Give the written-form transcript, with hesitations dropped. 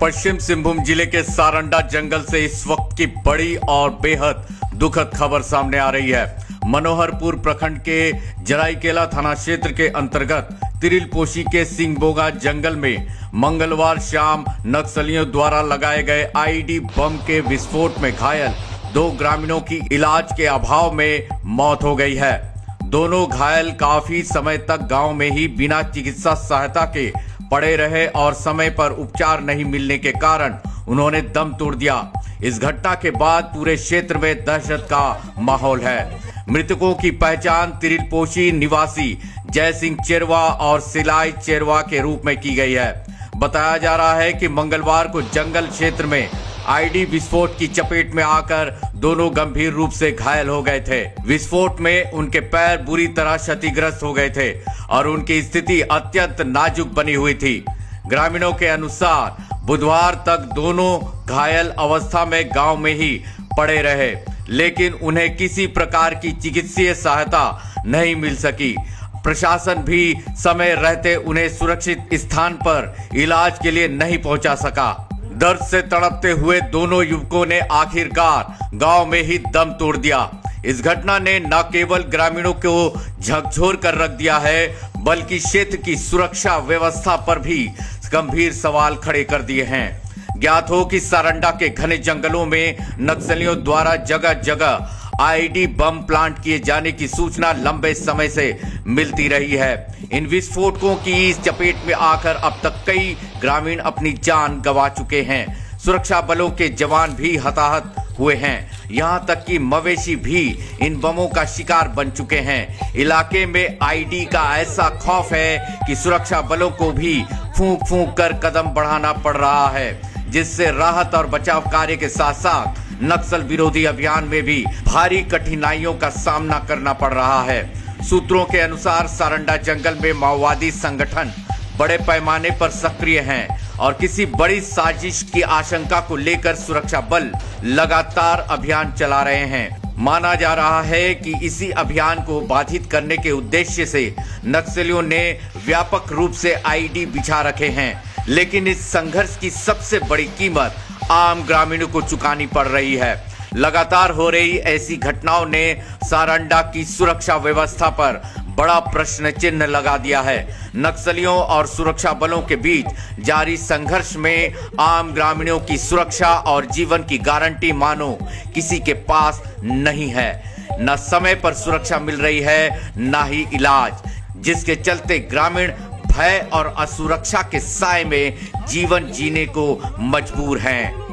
पश्चिम सिंहभूम जिले के सारंडा जंगल से इस वक्त की बड़ी और बेहद दुखद खबर सामने आ रही है। मनोहरपुर प्रखंड के जराईकेला थाना क्षेत्र के अंतर्गत तिरिलपोशी के सिंगबोगा जंगल में मंगलवार शाम नक्सलियों द्वारा लगाए गए आईडी बम के विस्फोट में घायल 2 ग्रामीणों की इलाज के अभाव में मौत हो गई है। दोनों घायल काफी समय तक गांव में ही बिना चिकित्सा सहायता के पड़े रहे और समय पर उपचार नहीं मिलने के कारण उन्होंने दम तोड़ दिया। इस घटना के बाद पूरे क्षेत्र में दहशत का माहौल है। मृतकों की पहचान तिरिलपोशी निवासी जय सिंह चेरवा और सिलाई चेरवा के रूप में की गई है। बताया जा रहा है कि मंगलवार को जंगल क्षेत्र में आईडी विस्फोट की चपेट में आकर दोनों गंभीर रूप से घायल हो गए थे। विस्फोट में उनके पैर बुरी तरह क्षतिग्रस्त हो गए थे और उनकी स्थिति अत्यंत नाजुक बनी हुई थी। ग्रामीणों के अनुसार बुधवार तक दोनों घायल अवस्था में गांव में ही पड़े रहे, लेकिन उन्हें किसी प्रकार की चिकित्सीय सहायता नहीं मिल सकी। प्रशासन भी समय रहते उन्हें सुरक्षित स्थान पर इलाज के लिए नहीं पहुंचा सका। दर्द से तड़पते हुए दोनों युवकों ने आखिरकार गांव में ही दम तोड़ दिया। इस घटना ने न केवल ग्रामीणों को झकझोर कर रख दिया है, बल्कि क्षेत्र की सुरक्षा व्यवस्था पर भी गंभीर सवाल खड़े कर दिए हैं। ज्ञात हो कि सारंडा के घने जंगलों में नक्सलियों द्वारा जगह जगह आईडी बम प्लांट किए जाने की सूचना लंबे समय से मिलती रही है। इन विस्फोटकों की इस चपेट में आकर अब तक कई ग्रामीण अपनी जान गंवा चुके हैं। सुरक्षा बलों के जवान भी हताहत हुए हैं। यहां तक कि मवेशी भी इन बमों का शिकार बन चुके हैं। इलाके में आईडी का ऐसा खौफ है कि सुरक्षा बलों को भी फूंक फूंक कर कदम बढ़ाना पड़ रहा है, जिससे राहत और बचाव कार्य के साथ साथ नक्सल विरोधी अभियान में भी भारी कठिनाइयों का सामना करना पड़ रहा है। सूत्रों के अनुसार सारंडा जंगल में माओवादी संगठन बड़े पैमाने पर सक्रिय हैं और किसी बड़ी साजिश की आशंका को लेकर सुरक्षा बल लगातार अभियान चला रहे हैं। माना जा रहा है कि इसी अभियान को बाधित करने के उद्देश्य से नक्सलियों ने व्यापक रूप से आईडी बिछा रखे हैं, लेकिन इस संघर्ष की सबसे बड़ी कीमत आम ग्रामीणों को चुकानी पड़ रही है। लगातार हो रही ऐसी घटनाओं ने सारंडा की सुरक्षा व्यवस्था पर बड़ा प्रश्न चिन्ह लगा दिया है। नक्सलियों और सुरक्षा बलों के बीच जारी संघर्ष में आम ग्रामीणों की सुरक्षा और जीवन की गारंटी मानो किसी के पास नहीं है। न समय पर सुरक्षा मिल रही है, न ही इलाज, जिसके चलते ग्रामीण भय और असुरक्षा के साए में जीवन जीने को मजबूर हैं।